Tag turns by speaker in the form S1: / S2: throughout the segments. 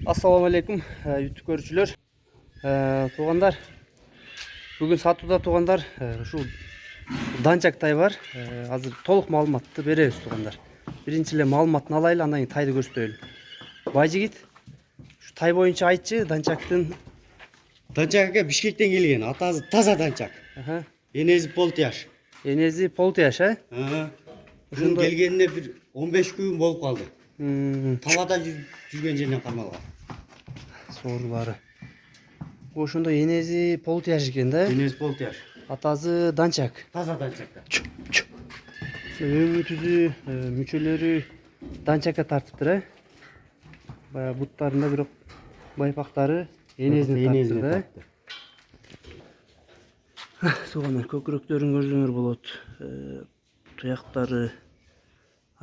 S1: Assalamu alaikum YouTube görüşçüler. Tuğanlar. Bugün satуда tuğanlar şu dançak tay var. Hazır толық маалыматты беребиz туğanlar. Биринчи эле маалыматын алайлы, андан кийин тайды көрсөтөлү. Байжигит, şu tay боюнча айтчы, данчактын.
S2: Данчак Бишкектен келген, атасы таза данчак. Энези Полтияш.
S1: Энези Полтияш,
S2: Ушун келгенине бир 15 күн болуп калды. Талада жүргөн жеринен камалган.
S1: Соорулары. Ошондо Энези Полтияш экен да?
S2: Энези Полтияш.
S1: Атасы данчак.
S2: Таза данчак.
S1: Өңү түзү, мүчөлөрү данчакка тартыптыр, Баягы буттарында бирок байпактары энезине тартты. Тугандар, көкүрөктөрүн көрсөңөр болот. Туяктары,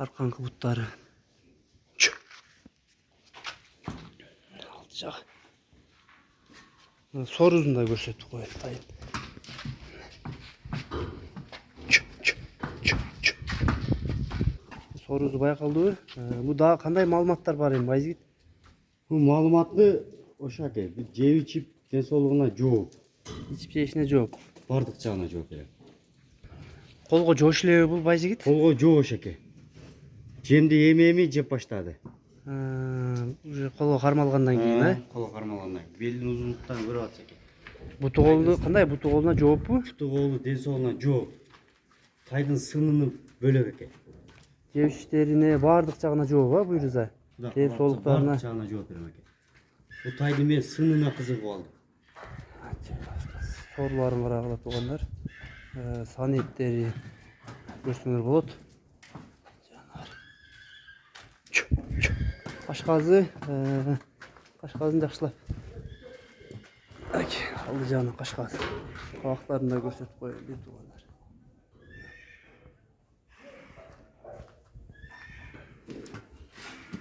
S1: аркаңкы буттары. Алты жак. Сорузун да көрсөтүп коелу тайын. Сорузу байкалдыбы? Бу дагы кандай маалыматтар бар эми, Байжигит?
S2: Бул маалыматты ошо экен. Жеп ичип ден соолугуна жооп.
S1: Ичип жешине жооп.
S2: Бардык жагына жооп берет.
S1: Колго жоош элеби бул, Байжигит?
S2: Колго жоош экен. Жемди эми жеп баштады.
S1: Уже колго кармалгандан кийин,
S2: Колго кармалгандан кийин белдин узунлуктарын көрүп атса экен.
S1: Буту колду кандай? Буту колуна жооппу?
S2: Буту колу ден соолугуна жооп. Тайдын сынын бөлөк экен.
S1: Жебиштерине бардык жагына жооп, буйруза. Ден соолуктарына
S2: бардык жагына жооп берем экен. Бу тайдын мен сынына кызыгып алдым.
S1: Сорларын карагыла тугандар. Сан эттери көрсөңөр болот. Кашказы, кашказын жакшылап. Алды жагына кашказ. Кабактарын да көрсөтүп коелу тугандар.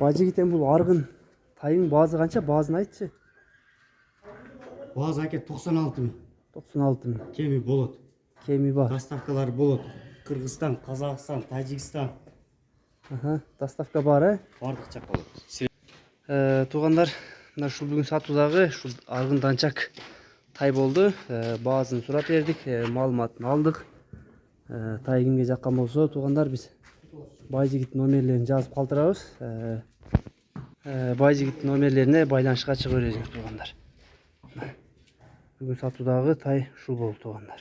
S1: Байжигитен бул аргын тайын баазы канча? Баазын айтчы.
S2: Баазы аке 96 000.
S1: 96 000.
S2: Кеми болот.
S1: Кеми бар.
S2: Доставкалар болот. Кыргызстан, Казакстан, Тажикстан.
S1: Доставка бар,
S2: Бардык жак болот.
S1: Тугандар, мына ушул бүгүн сатуудагы ушул аргын данчак тай болду. Баазын сурап бердик, маалыматын алдык. Тай кимге жаккан болсо, тугандар, биз Байжигиттин номерлерин жазып калтырабыз. Байжигиттин номерлерине байланышка чыга бересиңер тугандар. Бүгүн сатуудагы тай ушул болду тугандар.